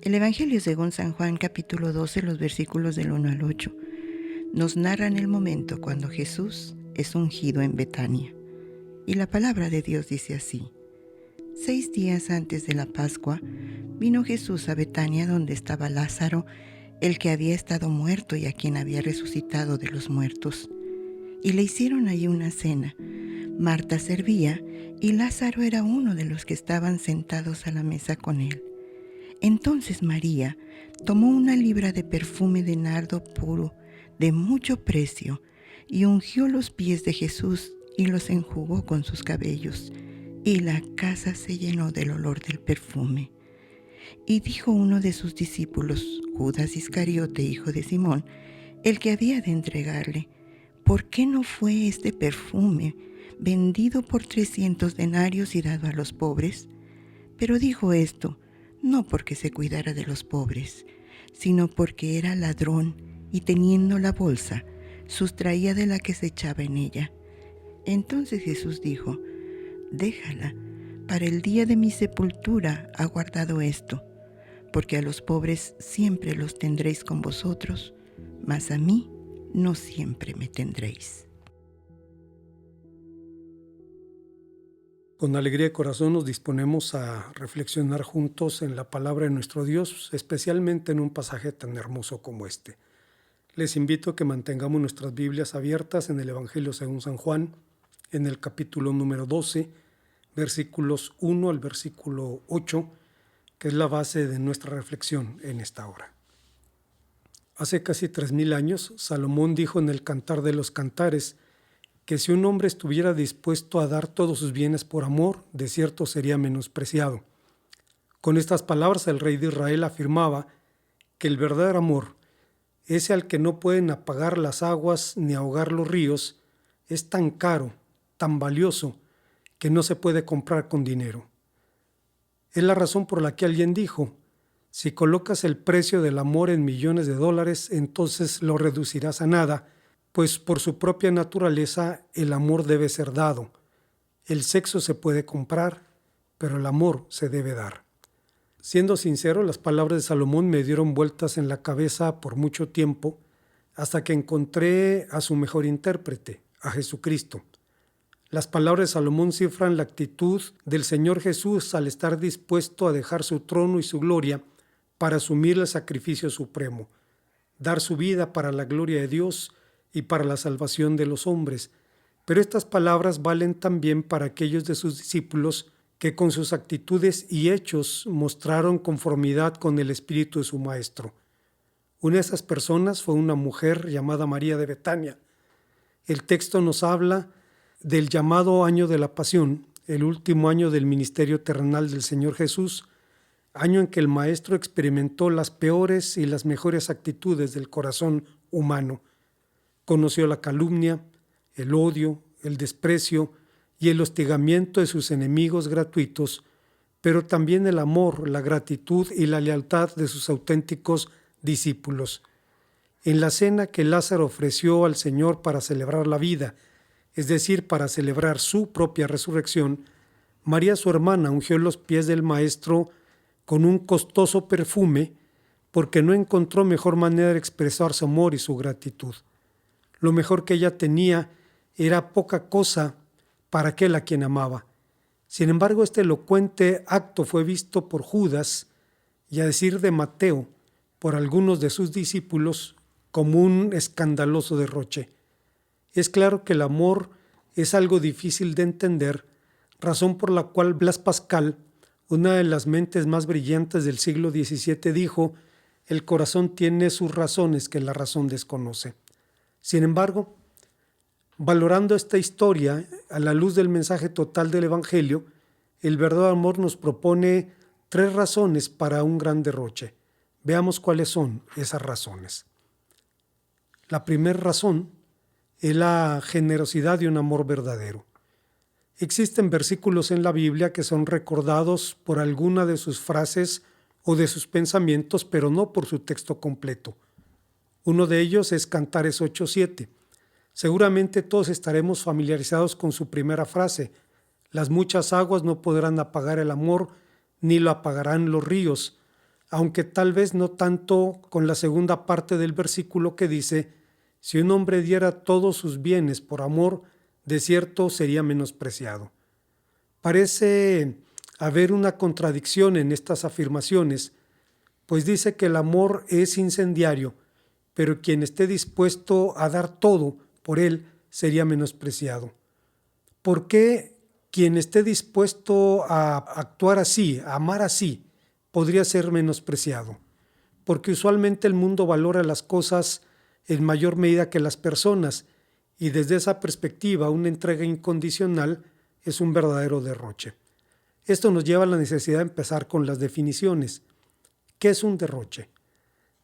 El Evangelio según San Juan capítulo 12, los versículos del 1 al 8, nos narran el momento cuando Jesús es ungido en Betania. Y la palabra de Dios dice así: 6 días antes de la Pascua, vino Jesús a Betania donde estaba Lázaro, el que había estado muerto y a quien había resucitado de los muertos. Y le hicieron allí una cena. Marta servía y Lázaro era uno de los que estaban sentados a la mesa con él. Entonces María tomó una libra de perfume de nardo puro, de mucho precio, y ungió los pies de Jesús y los enjugó con sus cabellos, y la casa se llenó del olor del perfume. Y dijo uno de sus discípulos, Judas Iscariote, hijo de Simón, el que había de entregarle: ¿por qué no fue este perfume vendido por 300 denarios y dado a los pobres? Pero dijo esto no porque se cuidara de los pobres, sino porque era ladrón y teniendo la bolsa, sustraía de la que se echaba en ella. Entonces Jesús dijo: déjala, para el día de mi sepultura ha guardado esto, porque a los pobres siempre los tendréis con vosotros, mas a mí no siempre me tendréis. Con alegría de corazón nos disponemos a reflexionar juntos en la palabra de nuestro Dios, especialmente en un pasaje tan hermoso como este. Les invito a que mantengamos nuestras Biblias abiertas en el Evangelio según San Juan, en el capítulo número 12, versículos 1 al versículo 8, que es la base de nuestra reflexión en esta hora. Hace casi 3000 años, Salomón dijo en el Cantar de los Cantares que si un hombre estuviera dispuesto a dar todos sus bienes por amor, de cierto sería menospreciado. Con estas palabras el rey de Israel afirmaba que el verdadero amor, ese al que no pueden apagar las aguas ni ahogar los ríos, es tan caro, tan valioso, que no se puede comprar con dinero. Es la razón por la que alguien dijo: si colocas el precio del amor en millones de dólares, entonces lo reducirás a nada, pues por su propia naturaleza el amor debe ser dado. El sexo se puede comprar, pero el amor se debe dar. Siendo sincero, las palabras de Salomón me dieron vueltas en la cabeza por mucho tiempo, hasta que encontré a su mejor intérprete, a Jesucristo. Las palabras de Salomón cifran la actitud del Señor Jesús al estar dispuesto a dejar su trono y su gloria para asumir el sacrificio supremo, dar su vida para la gloria de Dios y para la salvación de los hombres. Pero estas palabras valen también para aquellos de sus discípulos que con sus actitudes y hechos mostraron conformidad con el espíritu de su Maestro. Una de esas personas fue una mujer llamada María de Betania. El texto nos habla del llamado año de la Pasión, el último año del ministerio terrenal del Señor Jesús, año en que el Maestro experimentó las peores y las mejores actitudes del corazón humano. Conoció la calumnia, el odio, el desprecio y el hostigamiento de sus enemigos gratuitos, pero también el amor, la gratitud y la lealtad de sus auténticos discípulos. En la cena que Lázaro ofreció al Señor para celebrar la vida, es decir, para celebrar su propia resurrección, María, su hermana, ungió los pies del Maestro con un costoso perfume porque no encontró mejor manera de expresar su amor y su gratitud. Lo mejor que ella tenía era poca cosa para aquel a quien amaba. Sin embargo, este elocuente acto fue visto por Judas y a decir de Mateo, por algunos de sus discípulos, como un escandaloso derroche. Es claro que el amor es algo difícil de entender, razón por la cual Blaise Pascal, una de las mentes más brillantes del siglo XVII, dijo: el corazón tiene sus razones que la razón desconoce. Sin embargo, valorando esta historia a la luz del mensaje total del Evangelio, el verdadero amor nos propone 3 razones para un gran derroche. Veamos cuáles son esas razones. La primera razón es la generosidad de un amor verdadero. Existen versículos en la Biblia que son recordados por alguna de sus frases o de sus pensamientos, pero no por su texto completo. Uno de ellos es Cantares 8:7. Seguramente todos estaremos familiarizados con su primera frase: las muchas aguas no podrán apagar el amor, ni lo apagarán los ríos, aunque tal vez no tanto con la segunda parte del versículo que dice: si un hombre diera todos sus bienes por amor, de cierto sería menospreciado. Parece haber una contradicción en estas afirmaciones, pues dice que el amor es incendiario, pero quien esté dispuesto a dar todo por él sería menospreciado. ¿Por qué quien esté dispuesto a actuar así, a amar así, podría ser menospreciado? Porque usualmente el mundo valora las cosas en mayor medida que las personas, y desde esa perspectiva una entrega incondicional es un verdadero derroche. Esto nos lleva a la necesidad de empezar con las definiciones. ¿Qué es un derroche?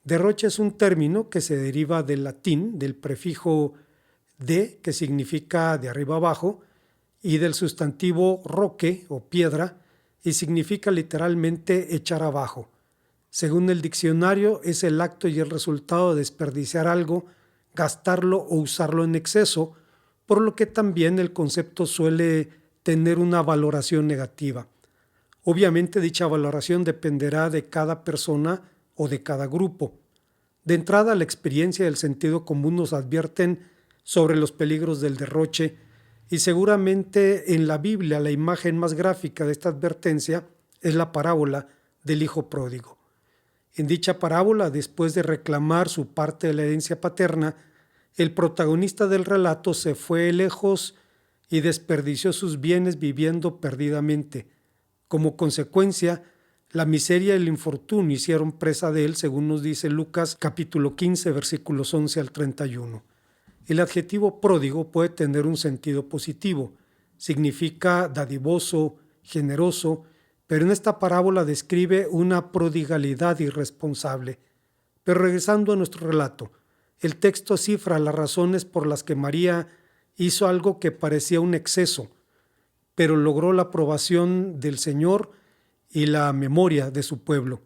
Derroche es un término que se deriva del latín, del prefijo de, que significa de arriba abajo, y del sustantivo roque o piedra, y significa literalmente echar abajo. Según el diccionario, es el acto y el resultado de desperdiciar algo, gastarlo o usarlo en exceso, por lo que también el concepto suele tener una valoración negativa. Obviamente dicha valoración dependerá de cada persona o de cada grupo. De entrada, la experiencia y el sentido común nos advierten sobre los peligros del derroche, y seguramente en la Biblia la imagen más gráfica de esta advertencia es la parábola del hijo pródigo. En dicha parábola, después de reclamar su parte de la herencia paterna, el protagonista del relato se fue lejos y desperdició sus bienes viviendo perdidamente. Como consecuencia, la miseria y el infortunio hicieron presa de él, según nos dice Lucas capítulo 15, versículos 11 al 31. El adjetivo pródigo puede tener un sentido positivo, significa dadivoso, generoso, pero en esta parábola describe una prodigalidad irresponsable. Pero regresando a nuestro relato, el texto cifra las razones por las que María hizo algo que parecía un exceso, pero logró la aprobación del Señor y la memoria de su pueblo.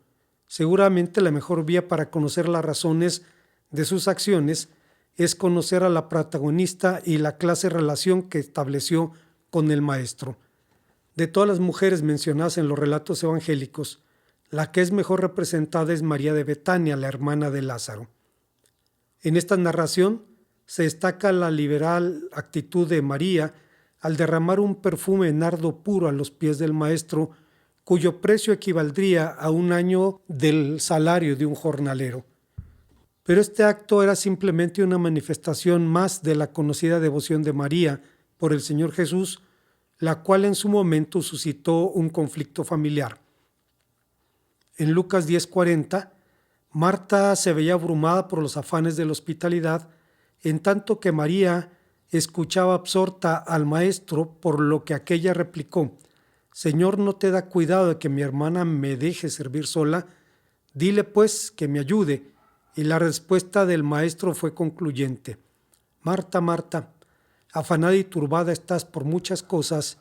Seguramente la mejor vía para conocer las razones de sus acciones es conocer a la protagonista y la clase de relación que estableció con el Maestro. De todas las mujeres mencionadas en los relatos evangélicos, la que es mejor representada es María de Betania, la hermana de Lázaro. En esta narración se destaca la liberal actitud de María al derramar un perfume de nardo puro a los pies del Maestro, cuyo precio equivaldría a un año del salario de un jornalero. Pero este acto era simplemente una manifestación más de la conocida devoción de María por el Señor Jesús, la cual en su momento suscitó un conflicto familiar. En Lucas 10:40, Marta se veía abrumada por los afanes de la hospitalidad, en tanto que María escuchaba absorta al Maestro, por lo que aquella replicó: Señor, ¿no te da cuidado de que mi hermana me deje servir sola? Dile pues que me ayude. Y la respuesta del Maestro fue concluyente: Marta, Marta, afanada y turbada estás por muchas cosas,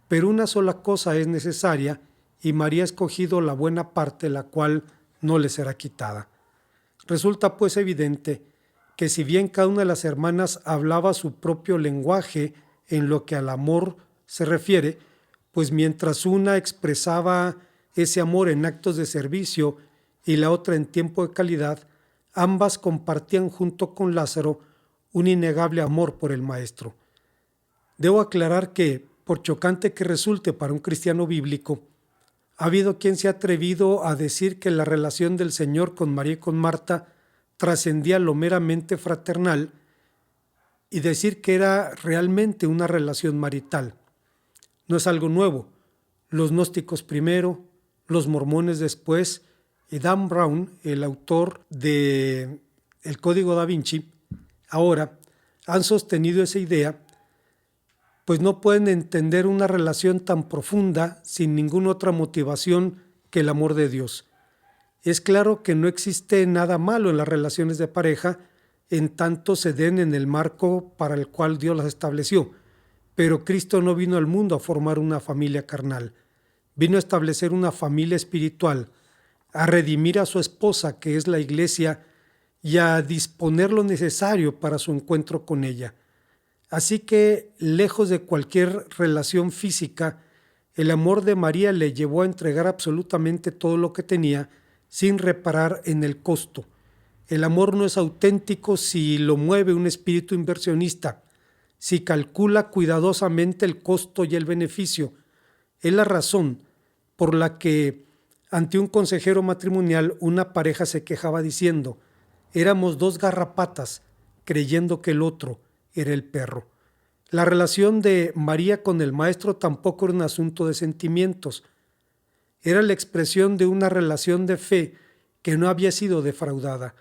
pero una sola cosa es necesaria, y María ha escogido la buena parte, la cual no le será quitada. Resulta pues evidente que si bien cada una de las hermanas hablaba su propio lenguaje en lo que al amor se refiere, pues mientras una expresaba ese amor en actos de servicio y la otra en tiempo de calidad, ambas compartían junto con Lázaro un innegable amor por el Maestro. Debo aclarar que, por chocante que resulte para un cristiano bíblico, Ha habido quien se ha atrevido a decir que la relación del Señor con María y con Marta trascendía lo meramente fraternal y decir que era realmente una relación marital. No es algo nuevo. Los gnósticos primero, los mormones después, y Dan Brown, el autor de El Código Da Vinci, ahora han sostenido esa idea, pues no pueden entender una relación tan profunda sin ninguna otra motivación que el amor de Dios. Es claro que no existe nada malo en las relaciones de pareja en tanto se den en el marco para el cual Dios las estableció, pero Cristo no vino al mundo a formar una familia carnal, vino a establecer una familia espiritual, a redimir a su esposa, que es la iglesia, y a disponer lo necesario para su encuentro con ella. Así que, lejos de cualquier relación física, el amor de María le llevó a entregar absolutamente todo lo que tenía, sin reparar en el costo. El amor no es auténtico si lo mueve un espíritu inversionista, si calcula cuidadosamente el costo y el beneficio. Es la razón por la que ante un consejero matrimonial una pareja se quejaba diciendo: éramos dos garrapatas creyendo que el otro era el perro. La relación de María con el maestro tampoco era un asunto de sentimientos. Era la expresión de una relación de fe que no había sido defraudada.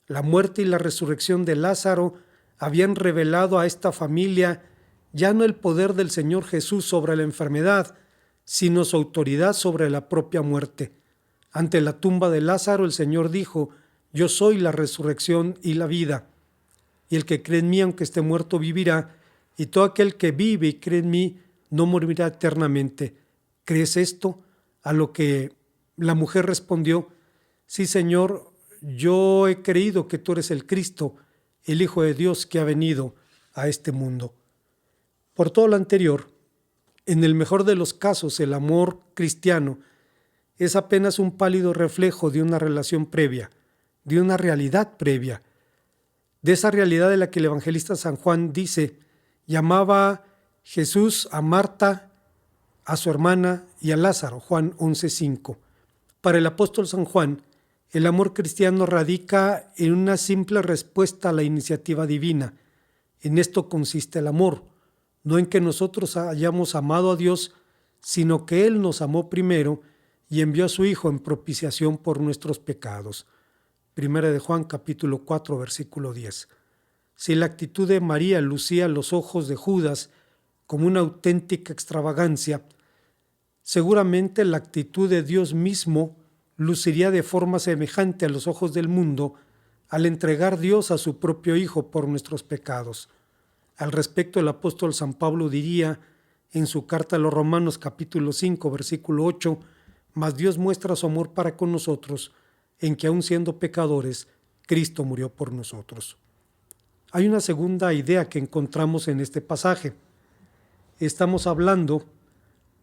La muerte y la resurrección de Lázaro habían revelado a esta familia ya no el poder del Señor Jesús sobre la enfermedad, sino su autoridad sobre la propia muerte. Ante la tumba de Lázaro, el Señor dijo: yo soy la resurrección y la vida, y el que cree en mí, aunque esté muerto, vivirá, y todo aquel que vive y cree en mí no morirá eternamente. ¿Crees esto? A lo que la mujer respondió: sí, Señor, yo he creído que tú eres el Cristo, el Hijo de Dios que ha venido a este mundo. Por todo lo anterior, en el mejor de los casos, el amor cristiano es apenas un pálido reflejo de una relación previa, de una realidad previa, de esa realidad de la que el evangelista San Juan dice: llamaba Jesús a Marta, a su hermana y a Lázaro, Juan 11:5. Para el apóstol San Juan, el amor cristiano radica en una simple respuesta a la iniciativa divina. En esto consiste el amor, no en que nosotros hayamos amado a Dios, sino que Él nos amó primero y envió a su Hijo en propiciación por nuestros pecados. Primera de Juan capítulo 4, versículo 10. Si la actitud de María lucía a los ojos de Judas como una auténtica extravagancia, seguramente la actitud de Dios mismo luciría de forma semejante a los ojos del mundo al entregar Dios a su propio Hijo por nuestros pecados. Al respecto, el apóstol San Pablo diría en su carta a los Romanos capítulo 5, versículo 8: mas Dios muestra su amor para con nosotros, en que aun siendo pecadores, Cristo murió por nosotros. Hay una segunda idea que encontramos en este pasaje. Estamos hablando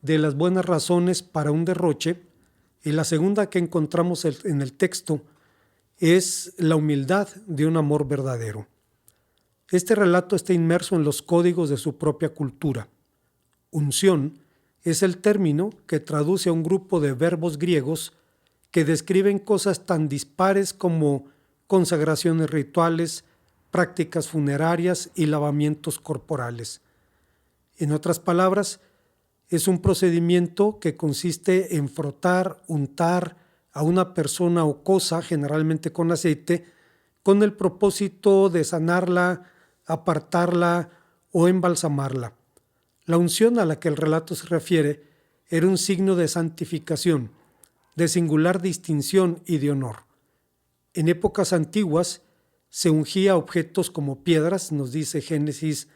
de las buenas razones para un derroche, y la segunda que encontramos en el texto es la humildad de un amor verdadero. Este relato está inmerso en los códigos de su propia cultura. Unción es el término que traduce a un grupo de verbos griegos que describen cosas tan dispares como consagraciones rituales, prácticas funerarias y lavamientos corporales. En otras palabras, es un procedimiento que consiste en frotar, untar a una persona o cosa, generalmente con aceite, con el propósito de sanarla, apartarla o embalsamarla. La unción a la que el relato se refiere era un signo de santificación, de singular distinción y de honor. En épocas antiguas se ungía objetos como piedras, nos dice Génesis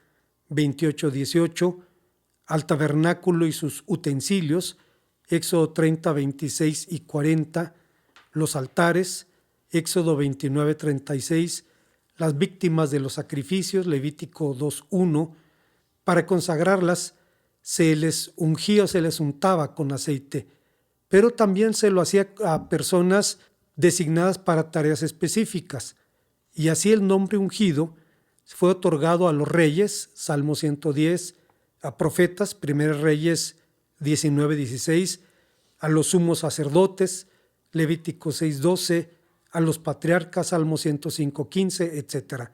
28:18, al tabernáculo y sus utensilios, Éxodo 30, 26 y 40, los altares, Éxodo 29, 36, las víctimas de los sacrificios, Levítico 2:1, para consagrarlas se les ungía o se les untaba con aceite, pero también se lo hacía a personas designadas para tareas específicas, y así el nombre ungido fue otorgado a los reyes, Salmo 110, a profetas, 1 Reyes 19:16, a los sumos sacerdotes, Levítico 6:12, a los patriarcas, Salmo 105:15, etc.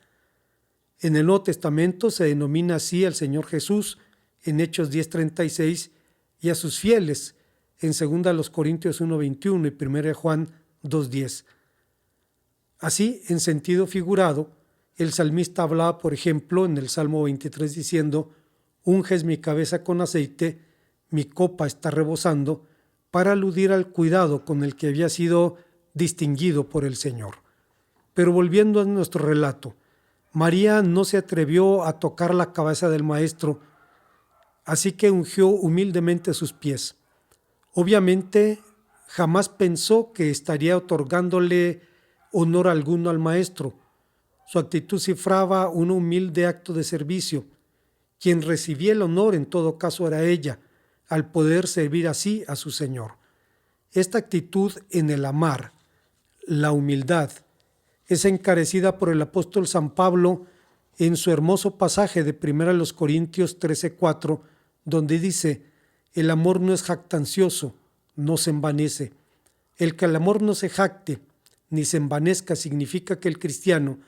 En el Nuevo Testamento se denomina así al Señor Jesús en Hechos 10:36 y a sus fieles en 2 Corintios 1:21 y 1 Juan 2:10. Así, en sentido figurado, el salmista hablaba, por ejemplo, en el Salmo 23 diciendo: «Unges mi cabeza con aceite, mi copa está rebosando», para aludir al cuidado con el que había sido distinguido por el Señor. Pero volviendo a nuestro relato, María no se atrevió a tocar la cabeza del Maestro, así que ungió humildemente sus pies. Obviamente, jamás pensó que estaría otorgándole honor alguno al Maestro. Su actitud cifraba un humilde acto de servicio. Quien recibía el honor en todo caso era ella, al poder servir así a su Señor. Esta actitud en el amar, la humildad, es encarecida por el apóstol San Pablo en su hermoso pasaje de 1 Corintios 13:4, donde dice: «El amor no es jactancioso, no se envanece». El que el amor no se jacte ni se envanezca significa que el cristiano,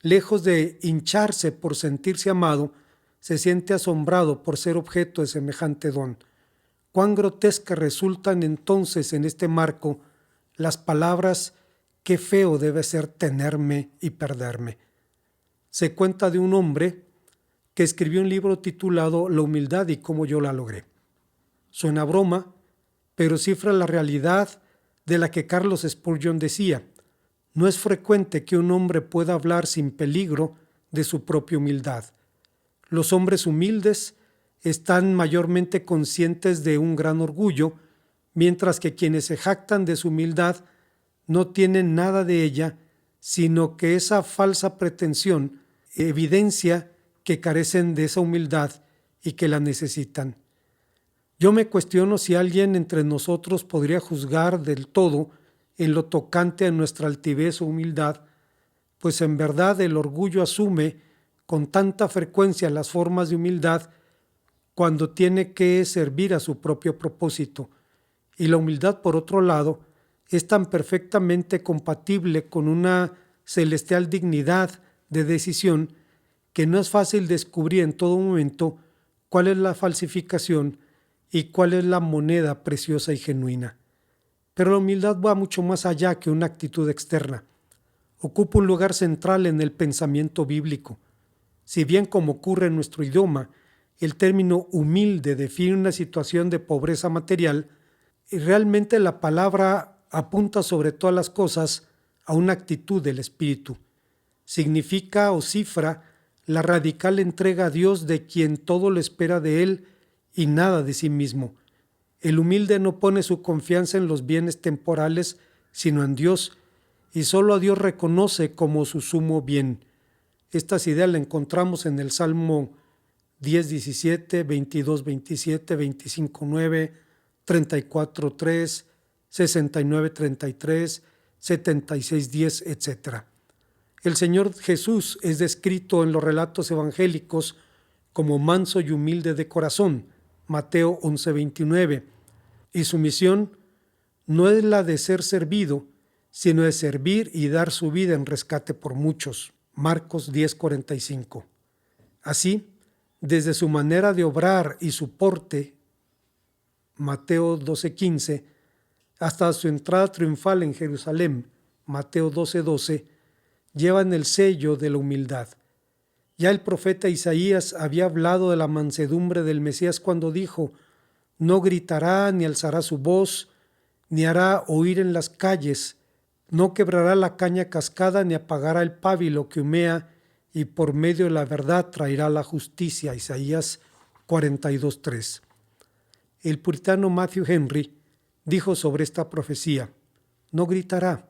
lejos de hincharse por sentirse amado, se siente asombrado por ser objeto de semejante don. Cuán grotescas resultan entonces en este marco las palabras: «Qué feo debe ser tenerme y perderme». Se cuenta de un hombre que escribió un libro titulado La humildad y cómo yo la logré. Suena broma, pero cifra la realidad de la que Carlos Spurgeon decía: «No es frecuente que un hombre pueda hablar sin peligro de su propia humildad. Los hombres humildes están mayormente conscientes de un gran orgullo, mientras que quienes se jactan de su humildad no tienen nada de ella, sino que esa falsa pretensión evidencia que carecen de esa humildad y que la necesitan». Yo me cuestiono si alguien entre nosotros podría juzgar del todo en lo tocante a nuestra altivez o humildad, pues en verdad el orgullo asume con tanta frecuencia las formas de humildad cuando tiene que servir a su propio propósito, y la humildad, por otro lado, es tan perfectamente compatible con una celestial dignidad de decisión que no es fácil descubrir en todo momento cuál es la falsificación y cuál es la moneda preciosa y genuina. Pero la humildad va mucho más allá que una actitud externa. Ocupa un lugar central en el pensamiento bíblico. Si bien, como ocurre en nuestro idioma, el término humilde define una situación de pobreza material, y realmente la palabra apunta sobre todas las cosas a una actitud del espíritu. Significa o cifra la radical entrega a Dios de quien todo lo espera de Él y nada de sí mismo. El humilde no pone su confianza en los bienes temporales, sino en Dios, y solo a Dios reconoce como su sumo bien. Estas ideas las encontramos en el Salmo 10:17, 22:27, 25:9, 34:3, 69:33, 76:10, etc. El Señor Jesús es descrito en los relatos evangélicos como manso y humilde de corazón, Mateo 11:29, y su misión no es la de ser servido, sino de servir y dar su vida en rescate por muchos, Marcos 10:45. Así, desde su manera de obrar y su porte, Mateo 12:15, hasta su entrada triunfal en Jerusalén, Mateo 12:12, llevan el sello de la humildad. Ya el profeta Isaías había hablado de la mansedumbre del Mesías cuando dijo: «No gritará ni alzará su voz, ni hará oír en las calles, no quebrará la caña cascada, ni apagará el pábilo que humea, y por medio de la verdad traerá la justicia». Isaías 42:3. El puritano Matthew Henry dijo sobre esta profecía: «No gritará,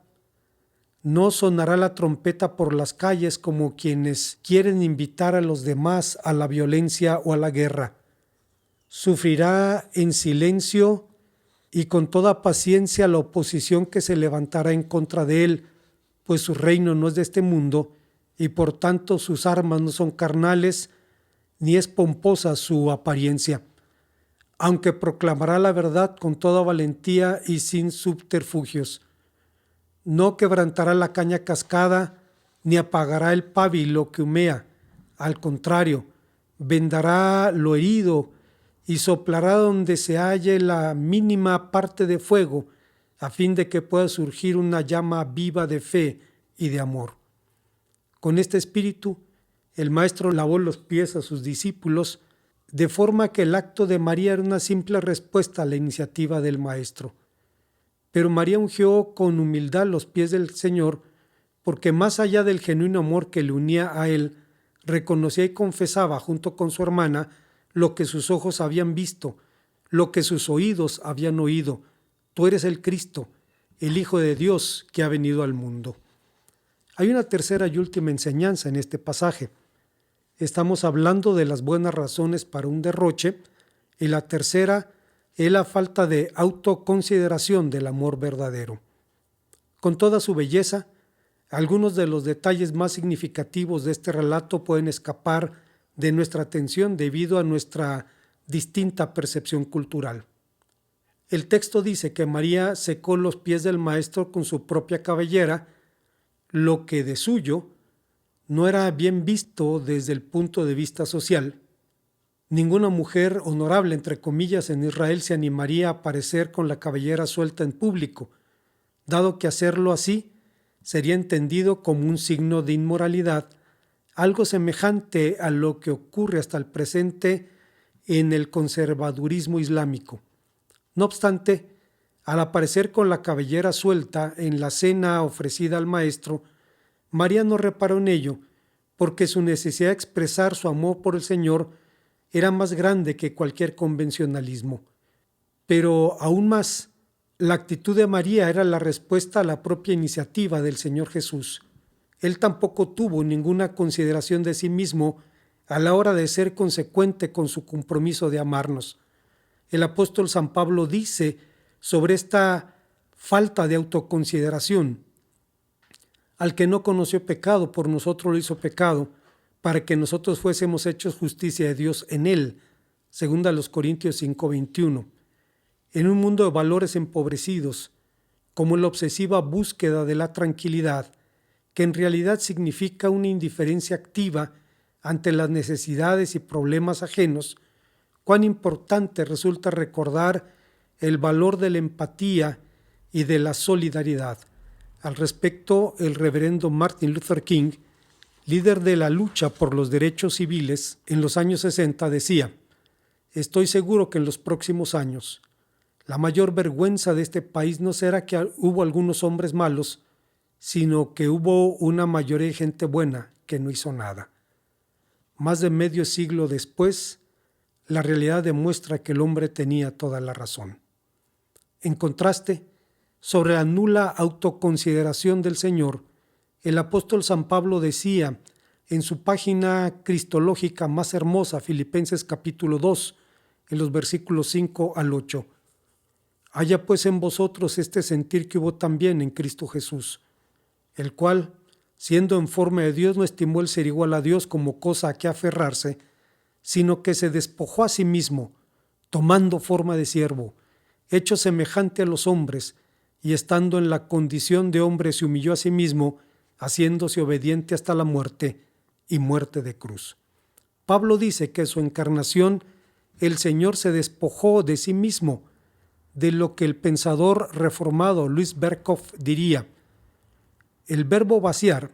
no sonará la trompeta por las calles como quienes quieren invitar a los demás a la violencia o a la guerra. Sufrirá en silencio y con toda paciencia la oposición que se levantará en contra de él, pues su reino no es de este mundo y por tanto sus armas no son carnales, ni es pomposa su apariencia. aunque proclamará la verdad con toda valentía y sin subterfugios. No quebrantará la caña cascada, ni apagará el pábilo que humea. Al contrario, vendará lo herido y soplará donde se halle la mínima parte de fuego, a fin de que pueda surgir una llama viva de fe y de amor. Con este espíritu, el Maestro lavó los pies a sus discípulos, de forma que el acto de María era una simple respuesta a la iniciativa del Maestro. Pero María ungió con humildad los pies del Señor, porque más allá del genuino amor que le unía a él, reconocía y confesaba junto con su hermana lo que sus ojos habían visto, lo que sus oídos habían oído. Tú eres el Cristo, el Hijo de Dios que ha venido al mundo. Hay una tercera y última enseñanza en este pasaje. Estamos hablando de las buenas razones para un derroche, y la tercera es la falta de autoconsideración del amor verdadero. Con toda su belleza, algunos de los detalles más significativos de este relato pueden escapar de nuestra atención debido a nuestra distinta percepción cultural. El texto dice que María secó los pies del Maestro con su propia cabellera, lo que de suyo no era bien visto desde el punto de vista social. Ninguna mujer honorable, entre comillas, en Israel se animaría a aparecer con la cabellera suelta en público, dado que hacerlo así sería entendido como un signo de inmoralidad, algo semejante a lo que ocurre hasta el presente en el conservadurismo islámico. No obstante, al aparecer con la cabellera suelta en la cena ofrecida al Maestro, María no reparó en ello, porque su necesidad de expresar su amor por el Señor era más grande que cualquier convencionalismo. Pero aún más, la actitud de María era la respuesta a la propia iniciativa del Señor Jesús. Él tampoco tuvo ninguna consideración de sí mismo a la hora de ser consecuente con su compromiso de amarnos. El apóstol San Pablo dice sobre esta falta de autoconsideración: al que no conoció pecado, por nosotros lo hizo pecado, para que nosotros fuésemos hechos justicia de Dios en él. 2 Corintios 5:21. En un mundo de valores empobrecidos, como la obsesiva búsqueda de la tranquilidad, que en realidad significa una indiferencia activa ante las necesidades y problemas ajenos, cuán importante resulta recordar el valor de la empatía y de la solidaridad. Al respecto, el reverendo Martin Luther King, líder de la lucha por los derechos civiles en los años 60, decía: «Estoy seguro que en los próximos años la mayor vergüenza de este país no será que hubo algunos hombres malos, sino que hubo una mayoría de gente buena que no hizo nada». Más de medio siglo después, la realidad demuestra que el hombre tenía toda la razón. En contraste, sobre la nula autoconsideración del Señor, el apóstol San Pablo decía en su página cristológica más hermosa, Filipenses capítulo 2, en los versículos 5 al 8: «Haya pues en vosotros este sentir que hubo también en Cristo Jesús, el cual, siendo en forma de Dios, no estimó el ser igual a Dios como cosa a que aferrarse, sino que se despojó a sí mismo, tomando forma de siervo, hecho semejante a los hombres, y estando en la condición de hombre se humilló a sí mismo, haciéndose obediente hasta la muerte y muerte de cruz». Pablo dice que en su encarnación el Señor se despojó de sí mismo, de lo que el pensador reformado Luis Berkhoff diría: el verbo vaciar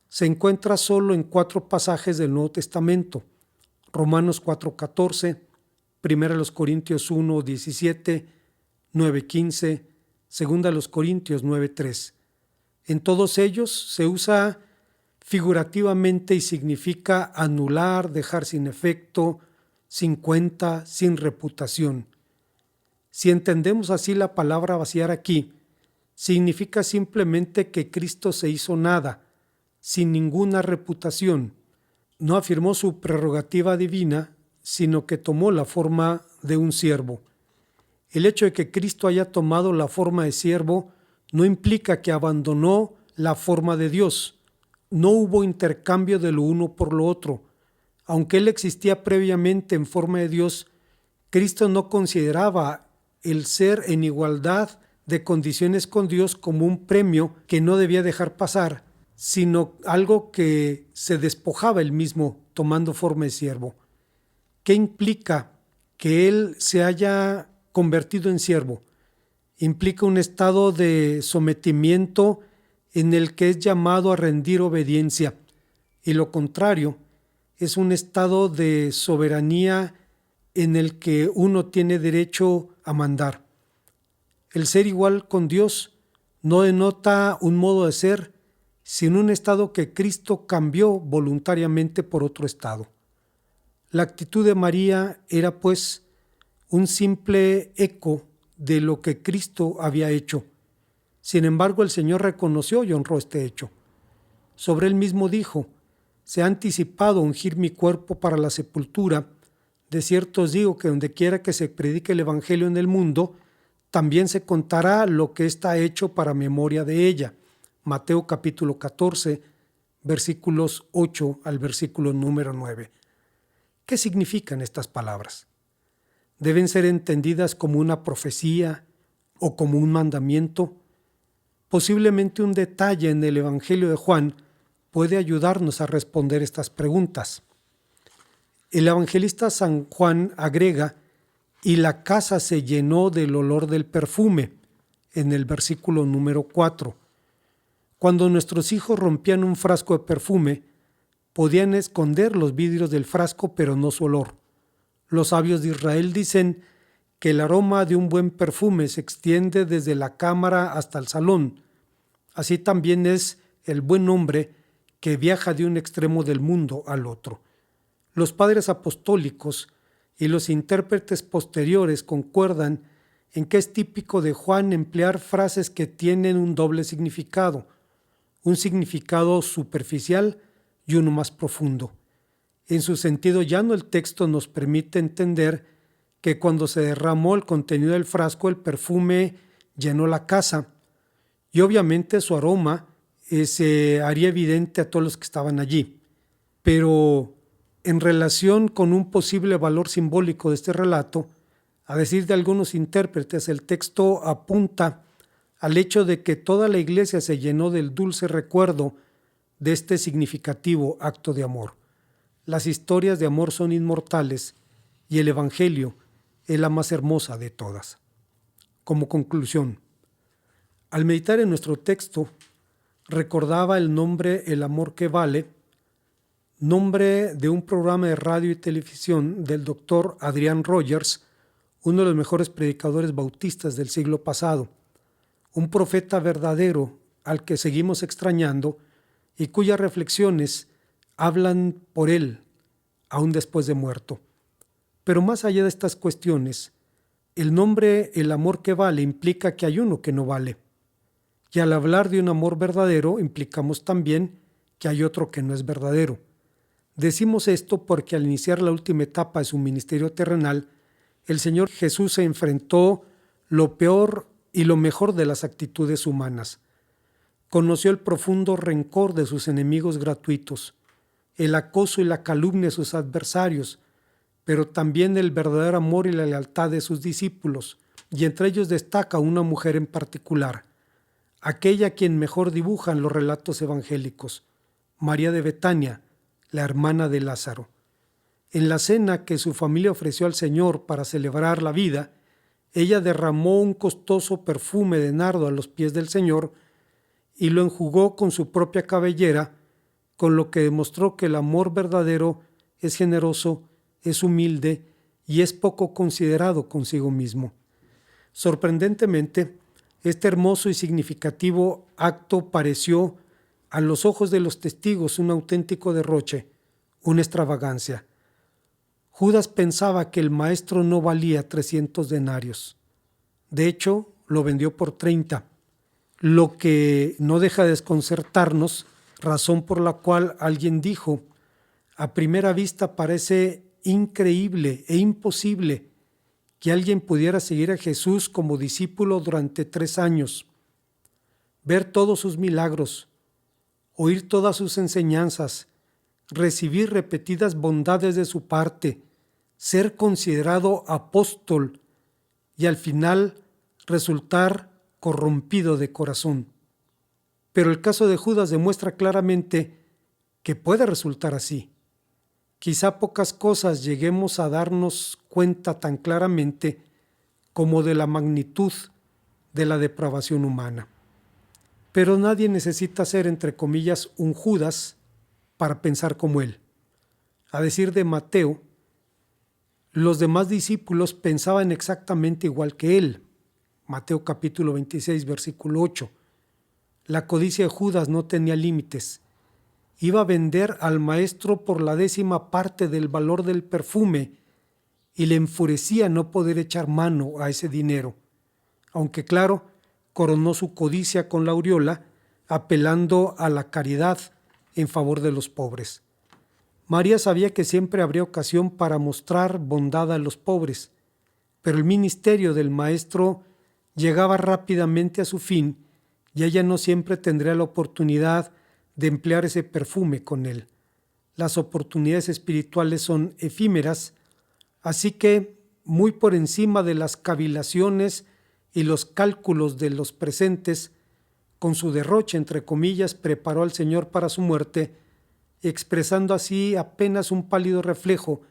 se encuentra solo en 4 pasajes del Nuevo Testamento: Romanos 4:14, 1 Corintios 1:17, 9:15, 2 Corintios 9:3. En todos ellos se usa figurativamente y significa anular, dejar sin efecto, sin cuenta, sin reputación. Si entendemos así la palabra vaciar aquí, significa simplemente que Cristo se hizo nada, sin ninguna reputación. No afirmó su prerrogativa divina, sino que tomó la forma de un siervo. El hecho de que Cristo haya tomado la forma de siervo no implica que abandonó la forma de Dios. No hubo intercambio de lo uno por lo otro. Aunque Él existía previamente en forma de Dios, Cristo no consideraba el ser en igualdad de condiciones con Dios como un premio que no debía dejar pasar, sino algo que se despojaba él mismo tomando forma de siervo. ¿Qué implica que él se haya convertido en siervo? Implica un estado de sometimiento en el que es llamado a rendir obediencia, y lo contrario es un estado de soberanía en el que uno tiene derecho a mandar. El ser igual con Dios no denota un modo de ser, sino un estado que Cristo cambió voluntariamente por otro estado. La actitud de María era, pues, un simple eco de lo que Cristo había hecho. Sin embargo, el Señor reconoció y honró este hecho. Sobre él mismo dijo: se ha anticipado ungir mi cuerpo para la sepultura. De cierto os digo que donde quiera que se predique el Evangelio en el mundo, también se contará lo que está hecho para memoria de ella. Mateo capítulo 14, versículos 8 al versículo número 9. ¿Qué significan estas palabras? ¿Deben ser entendidas como una profecía o como un mandamiento? Posiblemente un detalle en el Evangelio de Juan puede ayudarnos a responder estas preguntas. El evangelista San Juan agrega: y la casa se llenó del olor del perfume, en el versículo número 4. Cuando nuestros hijos rompían un frasco de perfume, podían esconder los vidrios del frasco, pero no su olor. Los sabios de Israel dicen que el aroma de un buen perfume se extiende desde la cámara hasta el salón. Así también es el buen hombre que viaja de un extremo del mundo al otro. Los padres apostólicos y los intérpretes posteriores concuerdan en que es típico de Juan emplear frases que tienen un doble significado, un significado superficial y uno más profundo. En su sentido llano, el texto nos permite entender que cuando se derramó el contenido del frasco, el perfume llenó la casa, y obviamente su aroma se haría evidente a todos los que estaban allí. Pero en relación con un posible valor simbólico de este relato, a decir de algunos intérpretes, el texto apunta al hecho de que toda la iglesia se llenó del dulce recuerdo de este significativo acto de amor. Las historias de amor son inmortales y el Evangelio es la más hermosa de todas. Como conclusión, al meditar en nuestro texto, recordaba el nombre El amor que vale, nombre de un programa de radio y televisión del doctor Adrian Rogers, uno de los mejores predicadores bautistas del siglo pasado, un profeta verdadero al que seguimos extrañando y cuyas reflexiones hablan por él, aún después de muerto. Pero más allá de estas cuestiones, el nombre El amor que vale implica que hay uno que no vale. Y al hablar de un amor verdadero, implicamos también que hay otro que no es verdadero. Decimos esto porque al iniciar la última etapa de su ministerio terrenal, el Señor Jesús se enfrentó lo peor y lo mejor de las actitudes humanas. Conoció el profundo rencor de sus enemigos gratuitos, el acoso y la calumnia de sus adversarios, pero también el verdadero amor y la lealtad de sus discípulos, y entre ellos destaca una mujer en particular, aquella a quien mejor dibujan los relatos evangélicos, María de Betania, la hermana de Lázaro. En la cena que su familia ofreció al Señor para celebrar la vida, ella derramó un costoso perfume de nardo a los pies del Señor y lo enjugó con su propia cabellera, con lo que demostró que el amor verdadero es generoso, es humilde y es poco considerado consigo mismo. Sorprendentemente, este hermoso y significativo acto pareció, a los ojos de los testigos, un auténtico derroche, una extravagancia. Judas pensaba que el maestro no valía 300 denarios. De hecho, lo vendió por 30, lo que no deja de desconcertarnos, razón por la cual alguien dijo: a primera vista parece increíble e imposible que alguien pudiera seguir a Jesús como discípulo durante 3 años, ver todos sus milagros, oír todas sus enseñanzas, recibir repetidas bondades de su parte, ser considerado apóstol y al final resultar corrompido de corazón. Pero el caso de Judas demuestra claramente que puede resultar así. Quizá pocas cosas lleguemos a darnos cuenta tan claramente como de la magnitud de la depravación humana. Pero nadie necesita ser, entre comillas, un Judas para pensar como él. A decir de Mateo, los demás discípulos pensaban exactamente igual que él. Mateo capítulo 26, versículo 8. La codicia de Judas no tenía límites. Iba a vender al maestro por la 10ª parte del valor del perfume y le enfurecía no poder echar mano a ese dinero. Aunque claro, coronó su codicia con la aureola, apelando a la caridad en favor de los pobres. María sabía que siempre habría ocasión para mostrar bondad a los pobres, pero el ministerio del maestro llegaba rápidamente a su fin y ella no siempre tendría la oportunidad de emplear ese perfume con él. Las oportunidades espirituales son efímeras, así que muy por encima de las cavilaciones y los cálculos de los presentes, con su derroche, entre comillas, preparó al Señor para su muerte, expresando así apenas un pálido reflejo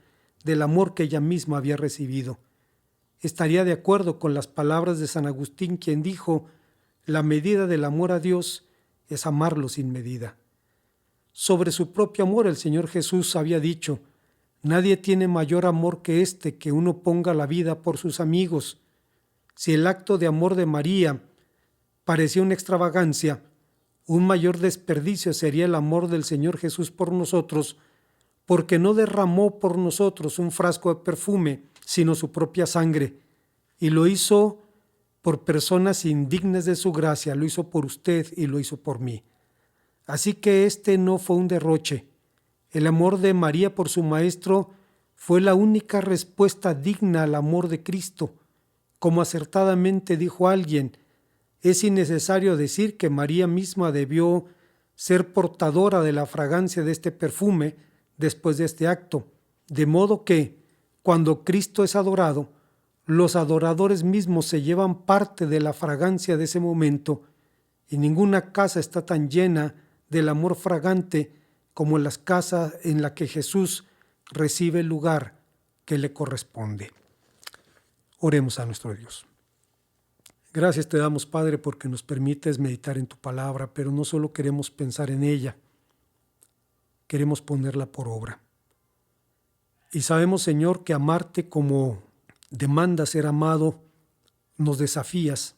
del amor que ella misma había recibido. Estaría de acuerdo con las palabras de San Agustín, quien dijo: la medida del amor a Dios es amarlo sin medida. Sobre su propio amor el Señor Jesús había dicho: nadie tiene mayor amor que este, que uno ponga la vida por sus amigos. Si el acto de amor de María parecía una extravagancia, un mayor desperdicio sería el amor del Señor Jesús por nosotros, porque no derramó por nosotros un frasco de perfume, sino su propia sangre, y lo hizo por personas indignas de su gracia, lo hizo por usted y lo hizo por mí. Así que este no fue un derroche. El amor de María por su maestro fue la única respuesta digna al amor de Cristo. Como acertadamente dijo alguien, es innecesario decir que María misma debió ser portadora de la fragancia de este perfume después de este acto, de modo que, cuando Cristo es adorado, los adoradores mismos se llevan parte de la fragancia de ese momento, y ninguna casa está tan llena del amor fragante como las casas en la que Jesús recibe el lugar que le corresponde. Oremos a nuestro Dios. Gracias te damos, Padre, porque nos permites meditar en tu palabra, pero no solo queremos pensar en ella, queremos ponerla por obra. Y sabemos, Señor, que amarte como demanda ser amado nos desafías,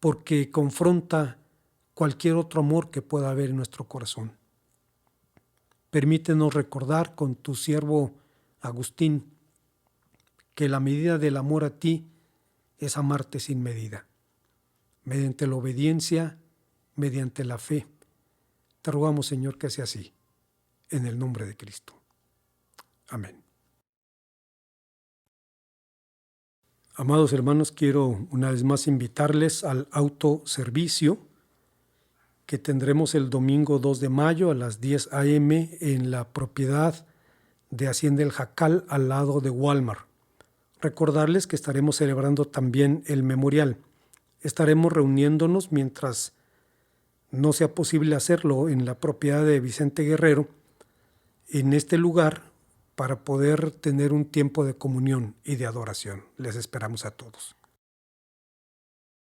porque confronta cualquier otro amor que pueda haber en nuestro corazón. Permítenos recordar con tu siervo Agustín que la medida del amor a ti es amarte sin medida, mediante la obediencia, mediante la fe. Te rogamos, Señor, que sea así, en el nombre de Cristo. Amén. Amados hermanos, quiero una vez más invitarles al autoservicio que tendremos el domingo 2 de mayo a las 10 a.m. en la propiedad de Hacienda El Jacal, al lado de Walmart. Recordarles que estaremos celebrando también el memorial. Estaremos reuniéndonos mientras no sea posible hacerlo en la propiedad de Vicente Guerrero, en este lugar, para poder tener un tiempo de comunión y de adoración. Les esperamos a todos.